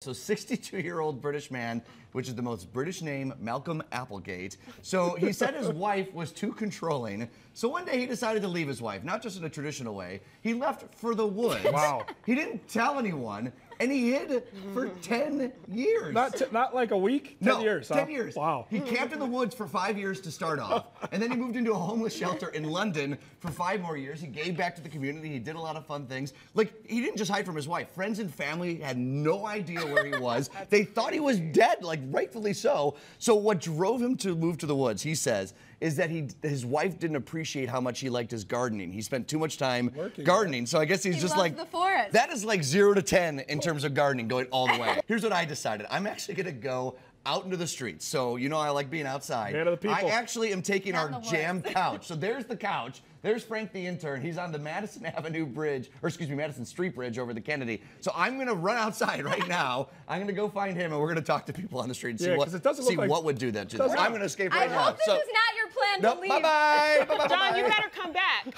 So 62-year-old British man, which is the most British name, Malcolm Applegate. So he said his wife was too controlling. So one day he decided to leave his wife, not just in a traditional way. He left for the woods. Wow. He didn't tell anyone, and he hid for 10 years. Not like a week? 10 years, huh? 10 years. Wow. He camped in the woods for 5 years to start off, and then he moved into a homeless shelter in London for 5 more years. He gave back to the community. He did a lot of fun things. Like, he didn't just hide from his wife. Friends and family had no idea where he was. They thought he was dead, like rightfully so. So what drove him to move to the woods, he says, is that his wife didn't appreciate how much he liked his gardening. He spent too much time gardening. So I guess he's just like, the forest. that is like 0 to 10 in terms of gardening, going all the way. Here's what I decided. I'm actually gonna go out into the streets. So, you know, I like being outside. Man of the people. I actually am taking our jam couch. So there's the couch. There's Frank the intern. He's on the Madison Avenue Bridge, or excuse me, Madison Street Bridge over the Kennedy. So I'm gonna run outside right now. I'm gonna go find him, and we're gonna talk to people on the street and see what would do that to this. I'm gonna escape right now. I hope this is not your plan to leave. Bye-bye. Bye-bye. John, you better come back.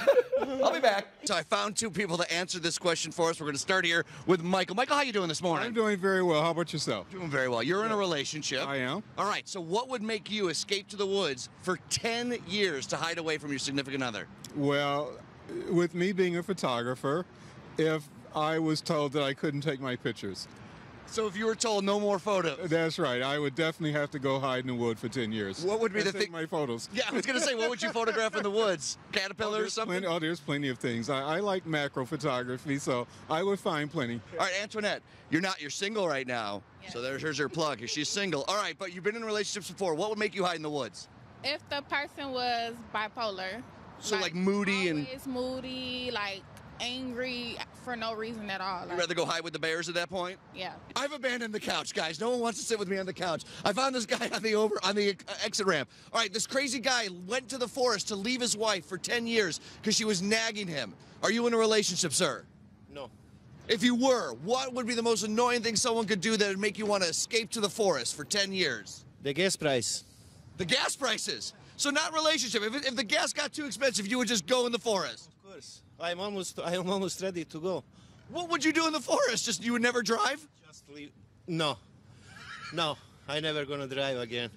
I'll be back. So I found 2 people to answer this question for us. We're gonna start here with Michael. Michael, how you doing this morning? I'm doing very well. How about yourself? Doing very well. You're in a relationship. I am. All right, so what would make you escape to the woods for 10 years to hide away from your significant other? Well, with me being a photographer, if I was told that I couldn't take my pictures. So if you were told no more photos? That's right. I would definitely have to go hide in the wood for 10 years. What would be the thing? thing? My photos. Yeah, I was going to say, what would you photograph in the woods? Caterpillar or something? There's plenty of things. I like macro photography, so I would find plenty. All right, Antoinette, you're single right now. Yes. So here's her plug. She's single. All right, but you've been in relationships before. What would make you hide in the woods? If the person was bipolar. So like moody and... Always moody, like angry for no reason at all. You'd rather go hide with the bears at that point? Yeah. I've abandoned the couch, guys. No one wants to sit with me on the couch. I found this guy on the exit ramp. All right, this crazy guy went to the forest to leave his wife for 10 years because she was nagging him. Are you in a relationship, sir? No. If you were, what would be the most annoying thing someone could do that would make you want to escape to the forest for 10 years? The gas price. The gas prices. So not relationship. If the gas got too expensive, you would just go in the forest. Of course. I am almost ready to go. What would you do in the forest? Just you would never drive? Just leave. No. No. I never gonna drive again.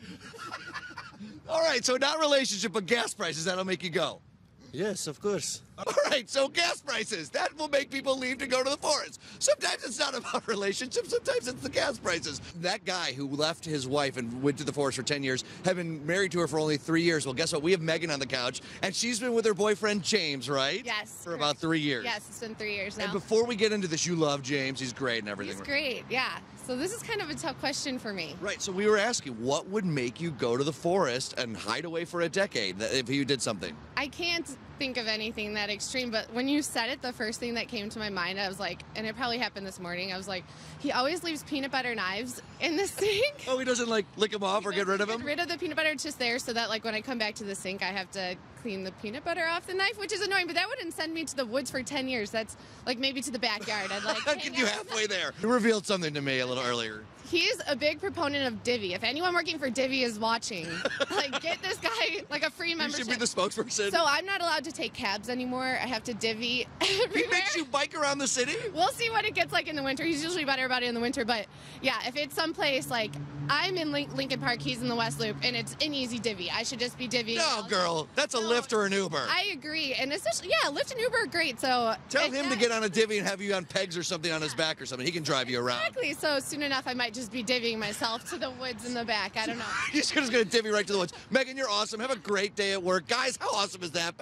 All right, so not relationship, but gas prices, that'll make you go. Yes, of course. All right, so gas prices, that will make people leave to go to the forest. Sometimes it's not about relationships, sometimes it's the gas prices. That guy who left his wife and went to the forest for 10 years had been married to her for only 3 years. Well, guess what? We have Megan on the couch, and she's been with her boyfriend, James, right? Yes. For about 3 years. Yes, it's been 3 years now. And before we get into this, you love James. He's great and everything. He's great, yeah. So this is kind of a tough question for me. Right, so we were asking, what would make you go to the forest and hide away for a decade if you did something? I can't think of anything that extreme, but when you said it, the first thing that came to my mind, I was like, and it probably happened this morning, I was like, he always leaves peanut butter knives in the sink. Oh, he doesn't like lick them off or get rid of them? Get rid of the peanut butter, it's just there so that like when I come back to the sink, I have to clean the peanut butter off the knife, which is annoying, but that wouldn't send me to the woods for 10 years. That's like maybe to the backyard. I'd like I'd get you halfway there. You revealed something to me a little earlier. He's a big proponent of Divvy. If anyone working for Divvy is watching, like get this guy like a free membership. You should be the spokesperson. So I'm not allowed to take cabs anymore. I have to divvy everywhere. He makes you bike around the city? We'll see what it gets like in the winter. He's usually better about it in the winter, but yeah, if it's someplace like I'm in Lincoln Park, he's in the West Loop, and it's an easy divvy. I should just be divvying. No, girl, that's a Lyft or an Uber. I agree, and especially, yeah, Lyft and Uber are great, so. Tell him to get on a divvy and have you on pegs or something on his back or something. He can drive you around. Exactly, so soon enough I might just be divvying myself to the woods in the back. I don't know. He's just gonna divvy right to the woods. Megan, you're awesome. Have a great day at work. Guys, how awesome is that?